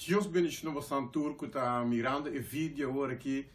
Deus bendiga o Santur que está mirando e vídeo agora aqui.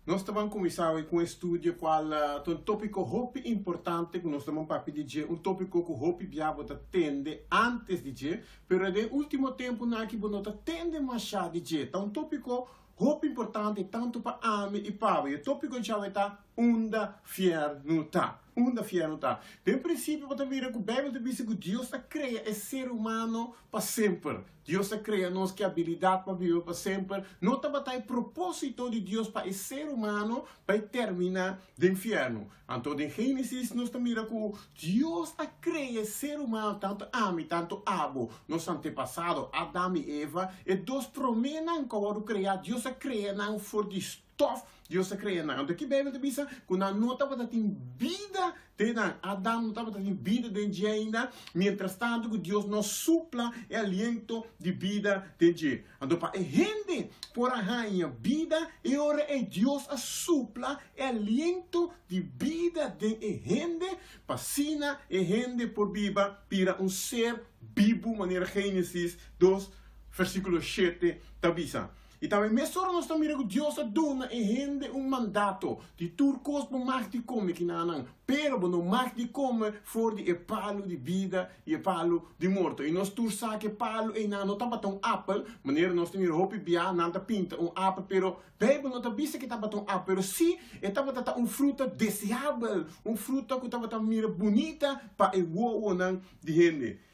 Nós estamos começando com um estudo qual um tópico muito importante que nós estamos para pedir, tópico que o hope biabo tende antes de dizer, pero no último tempo não que não tende mais a dizer. Então tópico muito importante tanto para Ami e Pablo. E o tópico já está unda fier não tá. Unda fier não tá. Em princípio, você mira que o Bíblia diz que Deus cria o ser humano para sempre. Deus cria nós que habilidade para viver para sempre. Não está batendo propósito de Deus para o ser humano para terminar do inferno. Então, em Gênesis, nós mira que Deus cria o ser humano, tanto Ami, tanto Abo, nos antepassados, Adão e Eva, e Deus promete que criar, Deus cria não for de stof, Deus cria não. Então, aqui a Bíblia diz que não está batendo vida de Adão, não está batendo vida de dia ainda, mientras tanto que Deus nos supla o aliento de vida de dia. Então, para a gente, por a rainha, vida, e ora é Deus a supla o aliento de vida de gente, para sina a gente por viva, para um ser vivo, maneira Gênesis 2, versículo 7, tabisa. E também, mesmo nós estamos mirando que Deus dona a gente mandato de turcos para mais de comer que não, pero não mais de comer for de palo de vida e palo de morto. E nós tursa que palo e não está batendo apple, maneira nós temos roupa bia, não está pinta apple, pero Bíblia não está bisa que está batendo apple, pero sim, está batendo fruta desejável, fruta que está batendo mira bonita para o não de gente.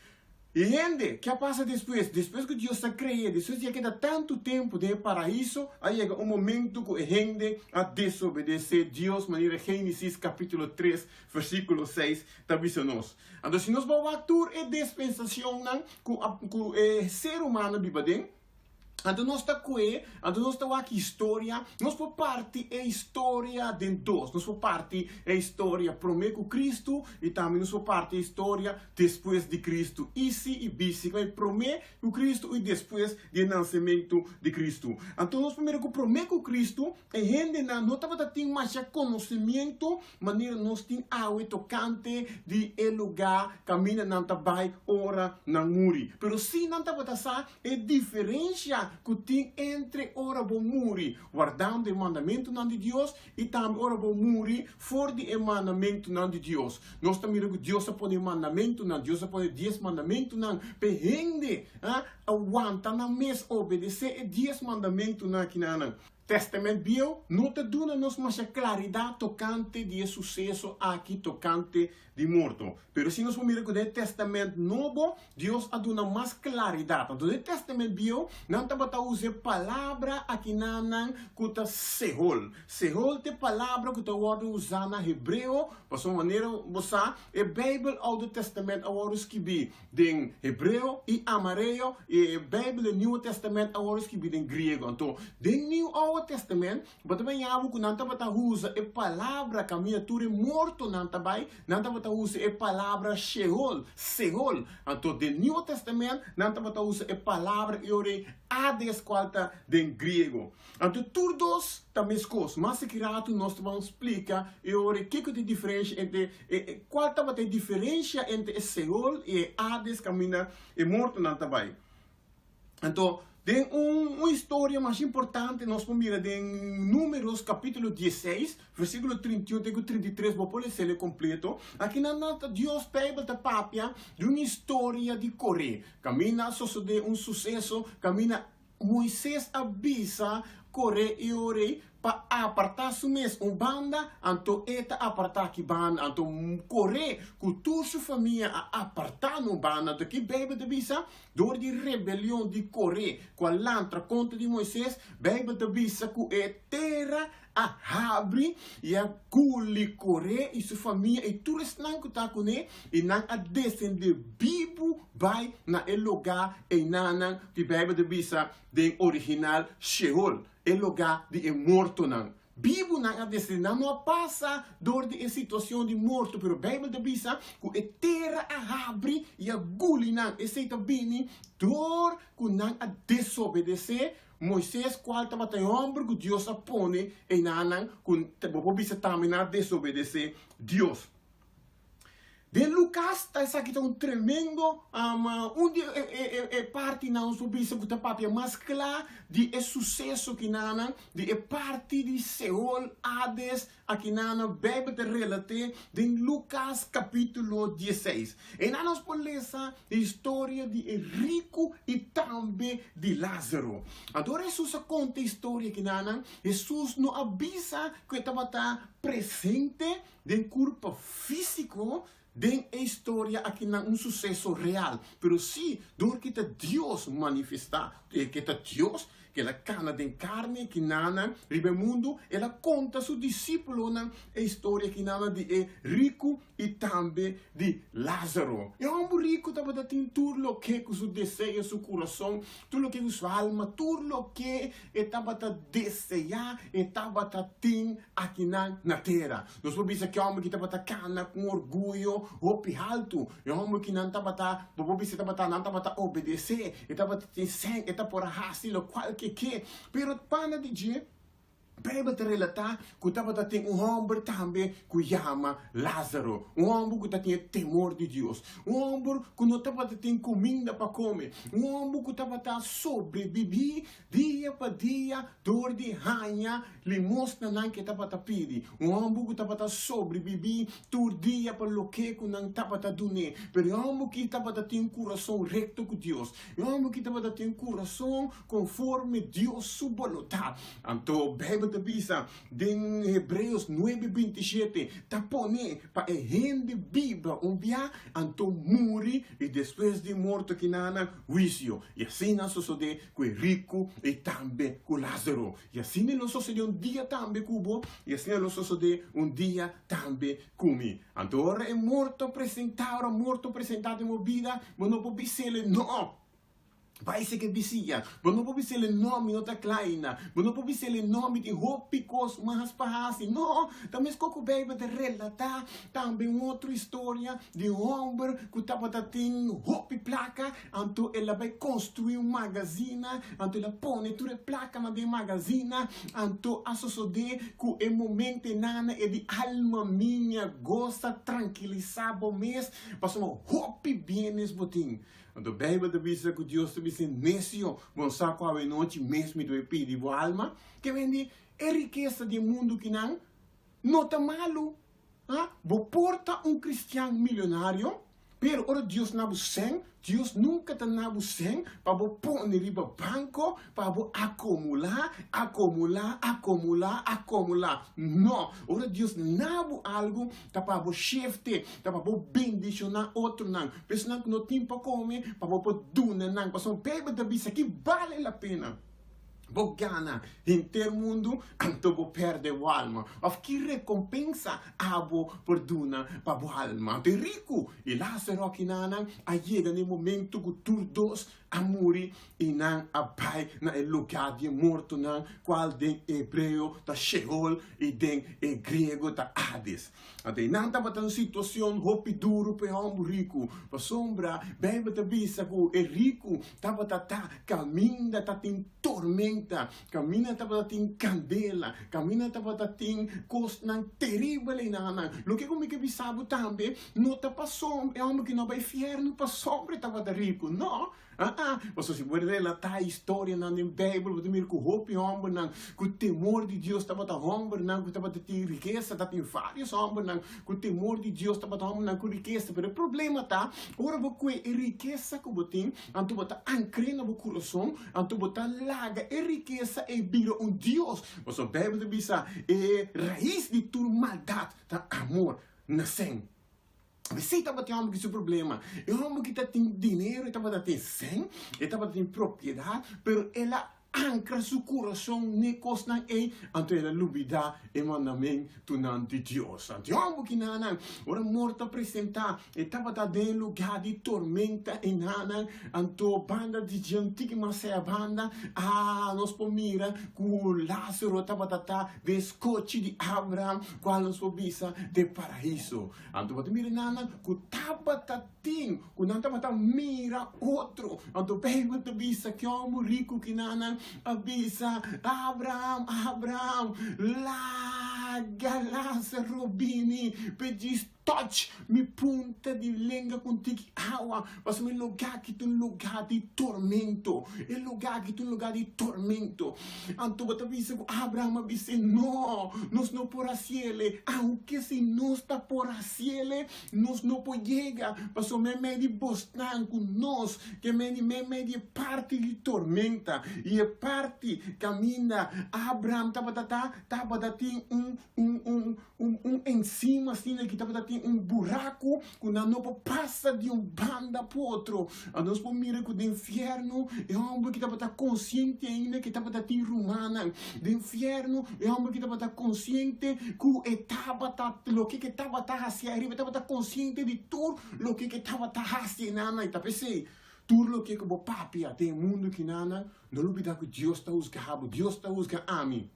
E gente, que passa depois? Depois que Deus cria, depois de queda tanto tempo de paraíso, aí chega um momento que a gente a desobedecer Deus, maneira Gênesis capítulo 3, versículo 6, está nós. Então, se nós vamos atuar a dispensação que o ser humano vive dentro, então nós está aqui história, nós por parte é história de dois, nós por parte é história primeiro com Cristo e também nós por parte é história depois de Cristo. Isi e bisi, primeiro com Cristo e depois do nascimento de Cristo. Então nós primeiro com Cristo, a gente não estava tendo mais conhecimento, maneira nós temos água tocante de lugar, caminha não vai ora não muri. Pero se não estava é diferença que tem entre ora bom muri, guardando o mandamento de Deus e também ora bom muri, fora do mandamento de Deus. Nós também que Deus põe mandamento, Deus põe 10 mandamentos, para gente aguenta na mesa obedecer 10 mandamentos que não. Testamento Bio não te dá nos mais claridade tocante de sucesso aqui tocante de morto. Pero se nós miramos com o Testamento Novo, Deus a dá mais claridade. Então, o Testamento Bio não está para usar palavra aqui não que está sehol. Sehol é palavra que está usar na hebreu, para sua maneira você é Bíblia Old Testamento agora escrevi em hebreu e amarelo e Bíblia New Testamento agora escrevi em grego. Então, em New Testamento, mas também há que não está usa a palavra caminhatura morto não está usa a palavra Sheol, Sehol. Então, no New Testamento, não está usa a palavra e Hades qual está em grego. Então, todos também coisas, mas se criado nós vamos explicar e ora que é a diferença entre qual está a diferença entre Sehol e Hades caminha e morto não está bem. Então, tem uma história mais importante, nós vamos ver em Números capítulo 16, versículo 31 até 33, vou pôr ele completo. Aqui na nota, Deus Bíblia da Pápia, de uma história de Coré. Camina, sucede um sucesso, camina, Moisés avisa Coré e Orei para apartar su mes banda, então eta apartar que banda, então Coré, com toda sua família a apartar no banda, então que Bíblia de bisa, dor de rebelião de Coré, com a lantra contra de Moisés, Bíblia de bisa com terra a abre e a culi Coré e sua família e tudo isso não está com ele e não a descender vivo vai na lugar e não que Bíblia de bisa de original Sheol, o lugar de morto não. Vivo não não passa dor de situação de morto, pero Bíblia de bisa que a terra a abre e a guli não, esse está bem dor que não a desobedecer Moisés qual estava tem ombro que Deus apone e não que bisa também a desobedecer Deus. De Lucas, está aqui um tremendo, onde é parte não sobre isso que está papia, mas claro, de sucesso que nana, de parte de Seol, Hades, aqui nana, bebe de relate, de Lucas capítulo 16. E nós podemos ler a história de Rico e também de Lázaro. Agora Jesus conta a história que nana, Jesus não avisa que estava presente de corpo físico, de história aqui não sucesso real, pero sim, do que Deus manifestar, que Deus que ela cana de carne que nana ribe mundo, ela conta seu discípulo na história que nana de Rico e também de Lázaro. E um rico estava dando tudo o que com seu desejo, seu coração, tudo o que com sua alma, tudo o que estava a desejar, estava a ter aqui na terra. Nós podemos dizer que o homem que estava a cana com orgulho, roupa alto, e o homem que não estava a obedecer, estava a ter sangue, estava por arrastar o qualquer que, pero para dizer, Bíblia te relata que estava tem homem também que chama Lázaro, homem que tinha temor de Deus, homem que não estava tem comida para comer, homem que estava sobreviver dia para dia, dor de rainha, limosna não que estava pedir, homem que estava sobreviver todo dia para o que não estava dando, pero homem que estava tem coração recto com Deus, homem que estava tem coração conforme Deus sua vontade. Então, Bíblia visa em Hebreus 9:27 tapone para rende Bíblia via anto muri e depois de morto que nana juízo e assim não sucede com Rico e também com Lázaro e assim não sucede dia também cubo e assim não sucede dia também comigo. Então é morto apresentado em vida mas não pode ser não. Vai ser que vicia, mas não pode ser o nome outra kleina, mas não pode ser o nome de roupas mais fáceis, não, também escolho bem de relatar também outra história de homem que estava tendo roupa e placa, então ela vai construir magazine, então ela põe toda a placa na magazine, então a suceder que o momento nana é de alma minha gosta tranquilizar bom mês, passamos roupa e bienes botim. Então, a Bíblia diz que Deus diz necio, bom saco a noite mesmo do pedir a alma, que vende é riqueza do mundo que não está malo. Vou porta cristiano milionário, pero ora Deus não sem, Deus nunca está não sem, para pôr riba banco, para acumular. Não, ora Deus não algo, tá para chefte, tá para bendicionar outro não. Pessoal que não tem para comer, para donar não, para pegar da bisa que vale a pena. Vou ganhar inteiro mundo, então vou perder a alma. Of que recompensa abo por duna para a alma. De rico e Lázaro aqui nana, a chega no momento que todos a morrer e não a pai na lugar de morto não, qual de hebreu da Sheol e de grego da Hades. Até não estava em situação roupa duro para homem rico, para sombra, bem te visa que o rico estava caminhando em tormenta, caminhando estava em candela, caminhando estava em coisa terrível e nada. Lo que como que bisabo também, não está para sombra, é homem que não vai inferno para sombra estava rico, não. Você se pode relatar a história na Bíblia, você mira que o roupa homem, que o temor de Deus estava a homem, que estava a ter riqueza, estava a vários homens, que o temor de Deus estava a homem com riqueza, mas o problema está, ora você a riqueza que você tem, então você ancre no coração, então você larga a riqueza e vira Deus. Você Bíblia diz a raiz de tua maldade, tá amor, nascem. Você estava tendo esse problema. É um homem que tem dinheiro, estava tendo sem, estava tendo propriedade, mas ela ancra seu coração negócio na ei, então ela duvida e mandamento de Deus. Então, homem que não, ora morto apresentar, estava dentro lugar de tormenta e nana, então banda de gente que mas é a banda, nós pomira que o Lázaro estava de escote de Abraão, qual nós pomisa de paraíso. Então, você mira nana, que estava que não estava mira outro, então pega a visa que homem rico que nana, avisa Abraão, larga Lázaro bini, pedis touch mi punta di língua contigo água, mas um lugar que tem um lugar de tormento, é lugar que tem um lugar de tormento. Então você disse que Abraão disse, não, nós não por cielo, aunque se nós está por cielo, nós não podemos chegar, mas o meme de bostan com nós, que meme de parte de tormenta, e a parte caminha, Abraão estava tem em cima, assim, que estava um buraco, quando não passa de banda para outro. A nós por mira que o inferno é um homem que estava consciente ainda que estava em romana. Do inferno é um homem que estava consciente que estava o que estava hacia arriba, estava consciente de tudo o que estava hacia nana. E tá pensei, tudo o que o papi tem mundo que nana, não olvida que Deus está usando, Deus está usando a mim.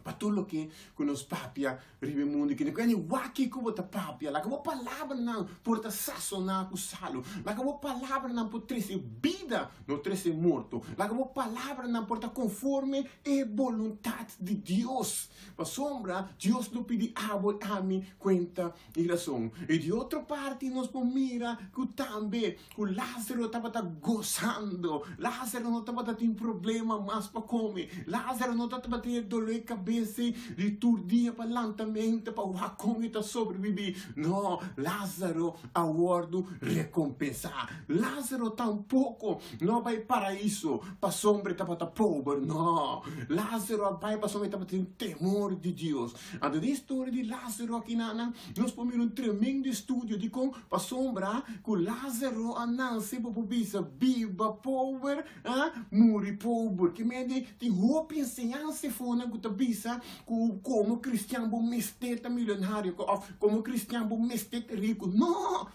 Para tudo que nos papia ribe mundo que nem waki que bota papia, lá que boa palavra não porta sazonar com salo, lá que boa palavra não por treze vida, não treze morto, lá que boa palavra não porta conforme a vontade de Deus. Para sombra, Deus não pede a mim conta e razão. E de outra parte, nós mira que também que Lázaro estava gozando, Lázaro não estava tendo problema mais para comer, Lázaro não estava tendo dor de cabeça, de turdia para lentamente para o racão e sobreviver. Não, Lázaro aguardo recompensar. Lázaro tampouco não vai para isso, para sombra estava pobre. Não, Lázaro vai para sombra estava tendo temor de Deus. A da história de Lázaro aqui nana, nós pomos tremendo estudo de como para sombra que Lázaro ananse para pobisa viva pobre, muri pobre. Que me tem roupa ensinança fona que tabisa como cristiano bom mesteta milionário, como cristiano bom mesteta rico. Não,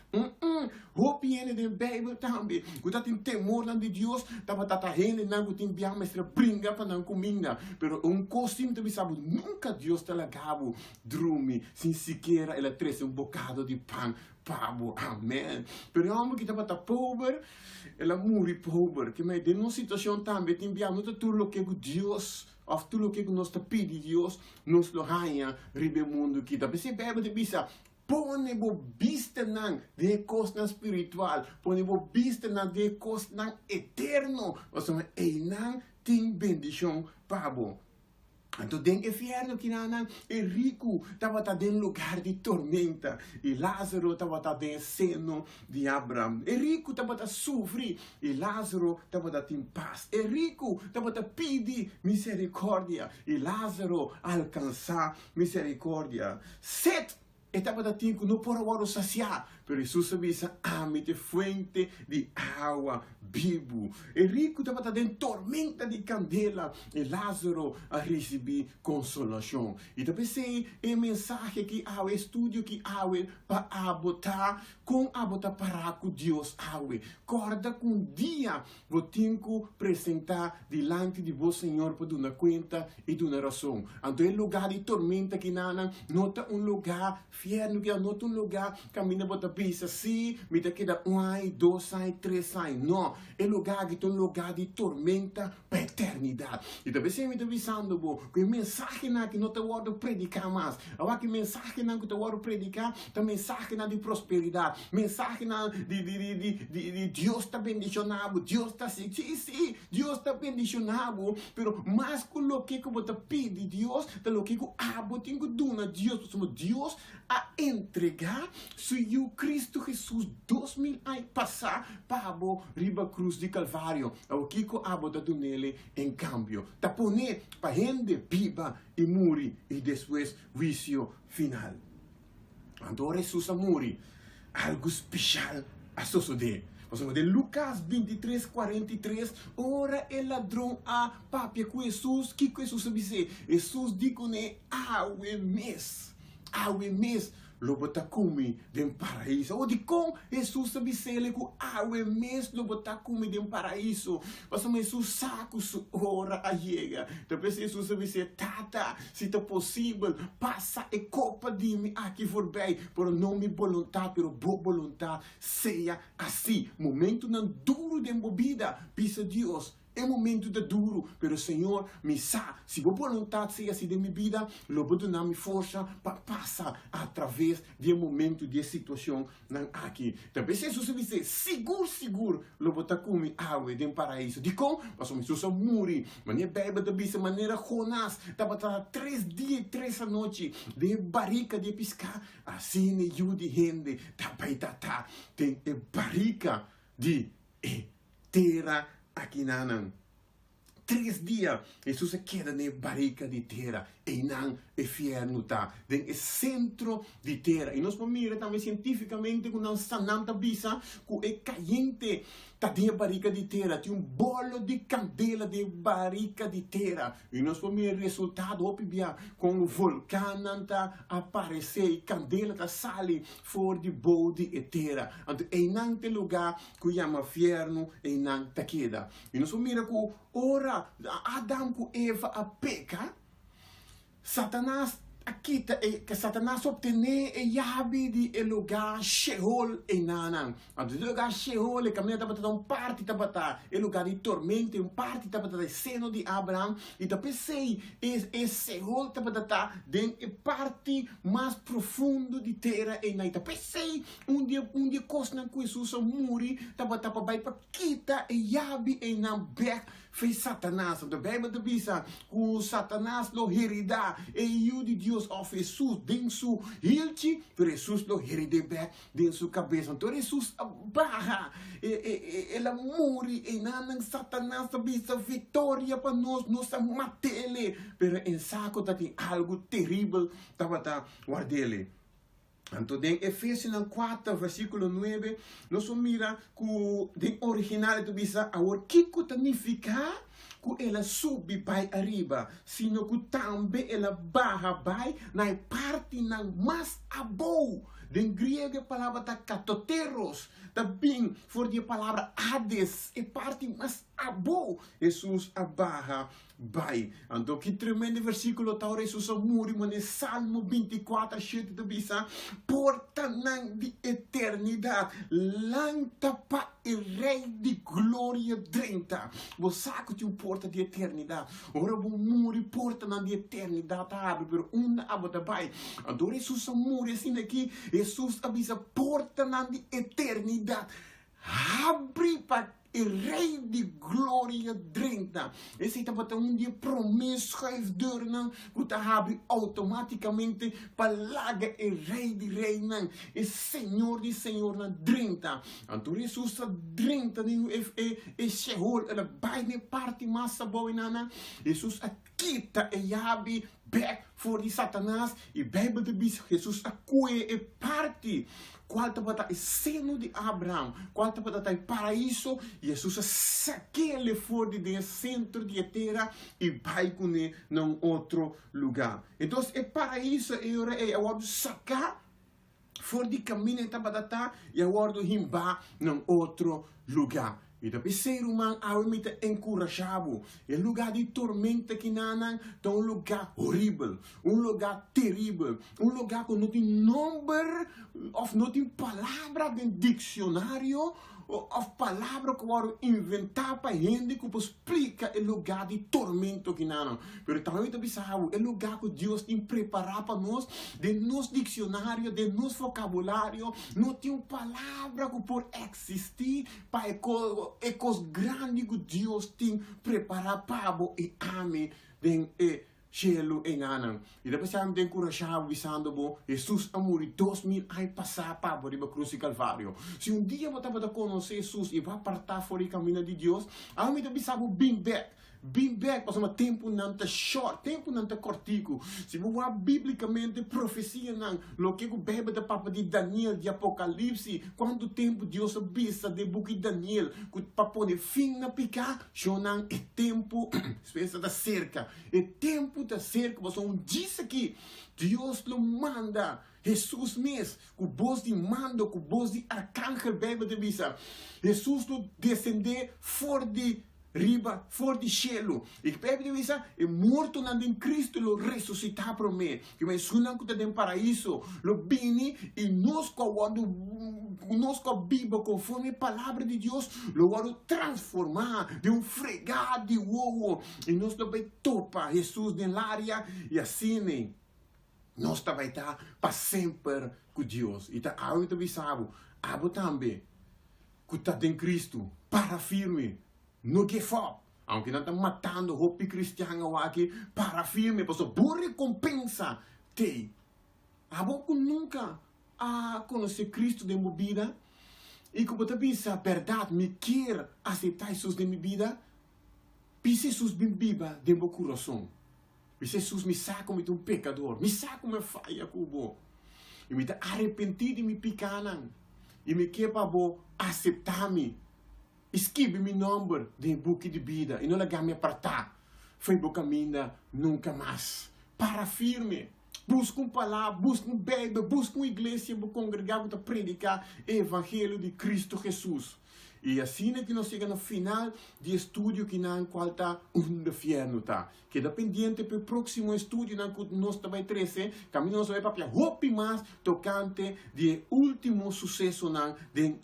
roupa de Bíblia também. Quando tem temor de Deus, estava tatahene não tem bem mestre brinca para não comida. Pero costume também sabe nunca Deus te lagava drume sem sequer ela trouxe bocado de pão. Pabo, amém. Pero o homem que estava pobre, ela morre pobre. Que me deu uma situação também, tem bem tudo o que Deus of tudo o que nós pedimos Deus, nos lo ganha, ribe mundo que está. Porque a Bíblia diz, põe bo vista nan de costa espiritual, põe bo vista nan de costa eterno, ou seja, não tem bendição para bo. Então, dentro do inferno, que não é rico, estava em lugar de tormenta. E Lázaro estava em seno de Abraão. É rico, estava a sofrer. E Lázaro estava em paz. É rico, estava a pedir misericórdia. E Lázaro alcançar misericórdia. Sete, estava a ter que não por agora saciar. Pero Jesus avisa, ame-te fuente de água vivo. E rico estava dentro tormenta de candela. E Lázaro a receber consolação. E também sei a mensagem que há, o estudo que há para abotar com abotar para com Deus há. Corda com dia, vou ter que apresentar diante de vós, Senhor, para dar conta e dar razão. Então, é lugar de tormenta que nota um lugar fiel, que nota um lugar caminha para pensa assim, me dá queda 1 ano, 2 anos, 3 anos. Não, é lugar que tem um lugar de tormenta para a eternidade. E também você me está avisando, que mensagem que não te vou predicar mais. Agora que mensagem que te vou predicar, é mensagem de prosperidade. Mensagem de Deus está bendicionado, Deus está assim. Sim, Deus está bendicionado, pero mais que o que eu vou te pedir Deus, é o que eu tenho que dar a Deus, porque Deus a entregar se o Cristo Jesus 2000 anos passar para a riba cruz de Calvário. O que eu abo da nele em cambio. Tá poner para gente viva e morrer e depois juízo final. Então Jesus a morrer, algo especial a suceder. De Lucas 23, 43, ora o ladrão a papia com Jesus, que Jesus disse? Jesus disse, aue mes, lo bota come dem paraíso. Ou de com Jesus disse ele que aue mes lo bota come dem paraíso. Mas Jesus saco su hora a chega. Depois Jesus disse, tata, se é possível, passa e copa de mim aqui for bem, por não me vontade, pero boa vontade seja assim. Momento não duro de embobida, pisa Deus é momento de duro, pero Senhor, me sa, se a vontade seja assim de minha vida, eu vou dar minha força para passar através de momento de situação aqui. Talvez Jesus disse, seguro, eu vou estar com água de paraíso. De como? Mas Jesus morre, mas a Bíblia diz de maneira Jonás, estava 3 dias e 3 noites de barrica de pescar, assim eu de gente, tem barrica de terra aqui na 3 dias, Jesus queda na barrica de terra e não é inferno tá, é centro de terra. E nós vamos também cientificamente com uma sananta bisa que é caliente tá de barrica de terra, tem bolo de candela de barrica de terra. E nós vamos ver o resultado com o vulcão tá aparecer e candela tá sale fora de bode de terra. Então, é não tem lugar que chama inferno e não tá queda. E nós vamos ver que ora Adão e Eva a peca, Satanás aqui que Satanás obtém a chave de lugar Sheol e Nanan. Então, o lugar Sheol é caminho para um parte para o lugar de tormento, um parte para o seno de Abraão. E depois sei é Sheol para a parte mais profunda de terra e na. Depois sei dia coisa que Jesus morre para vai para quitar a chave e na back fez Satanás. Então, a Bíblia diz que Satanás lo herida e o de Deus of Jesus dentro hilti, pero Jesus lo herida dentro sua cabeça. Então, Jesus barra, ela morre e não Satanás diz a vitória para nós matele, pero em saco tem algo terrível para guardar-lhe. Então, em Efésios 4, versículo 9, nós mira que o original diz, o que significa que ela sube vai arriba, sino que também ela barra vai na parte mais abaixo. Em grego a palavra está katoteros, também for a palavra Hades, é parte mais abaixo. Jesus abarra vai. Então, que tremendo versículo está Jesus morre, mas em Salmo 24, 7 diz, porta de eternidade, lanta para o Rei de glória 30. Você sabe que tem porta de eternidade. Ora, vou morrer, porta de eternidade abre, pero uma abre vai. Então, Jesus morre assim aqui, Jesus avisa porta de eternidade. Abre para o Rei de glória 30. Esse é um dia promessa de Deus que abre automaticamente para largar o Rei de Rei, o Senhor de Senhor na 30. Então Jesus 30 é Sheol, ela vai na parte mais boa na Jesus quita e abre back for de Satanás e Bíblia diz Jesus acué e parte qual está o seno de Abraão, qual está o paraíso, Jesus saque ele fora do centro de terra e vai com ele num outro lugar. Então, o paraíso é o sacar fora de caminho e agora rimbar num outro lugar. E depois ser humano é encorajado. É lugar de tormenta que não é um lugar horrível, um lugar terrível, um lugar que não tem nome, ou não tem palavra no dicionário, ou palavra que vão inventar para a gente que explica o lugar de tormento que não é. Mas também é lugar que Deus tem preparado para nós, de nosso dicionário, de nosso vocabulário, não tem uma palavra que pode existir para é coisa grande que Deus tem preparado para você e ame den cielo e nanan. E depois a gente encorajado avisando bo Jesus a morrer 2000 anos passar para a cruz e Calvário. Se um dia você vai conhecer Jesus e vai partir fora do caminho de Deus, a gente avisava bem back. Bem back, mas um tempo não está short, tempo não está cortico. Se você vai biblicamente profecia não, o que o Bíblia da Papa de Daniel de Apocalipse, quando tempo Deus avisa de book de Daniel, que para poder fim na picar, já não é tempo, espécie da cerca, é tempo da cerca. Você não diz aqui, Deus lo manda. Jesus mesmo, com voz de mando, com voz de arcángel, Bíblia de visa. Jesus lo descender fora de riba fora di cielo. E che per visa è morto in Cristo, lo resuscita per me. Che mi suonan che nel paraiso, lo bini e conosco Bibbia conforme a palavra de Deus, lo vado transformar de fregado de uovo e nós também topa Jesus nell'aria e assim nós também tá para sempre com Deus. E tá ao também sabe, abo também que tá em Cristo, para firme, no que for. Aunque não está matando o hopi cristiano aqui, para firme, posso boa recompensa te. Abo que nunca a conhecer Cristo de minha vida. E como eu penso, a verdade, me quer aceitar Jesus na minha vida, pise Jesus me viva de meu coração. Pise Jesus me saca como um pecador, me saca como falha cubo. E me dá arrepentir de me picanan. E me quer para aceitar-me. Escreve meu nome de book de vida e não largar me apartar. Foi boa caminho nunca mais. Para firme. Busca palavra, busca Bíblia, busca uma igreja para congregar, para predicar o Evangelho de Cristo Jesus. E assim é que nós chegamos no final do estudo que não falta inferno, tá? Que dependente para o próximo estudo que nós também trazer, caminho nós vai para hope mais tocante de último sucesso no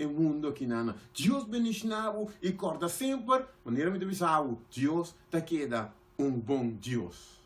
mundo que não. Deus bendicionado e corda sempre, maneira de avisar, Deus te queda bom Deus.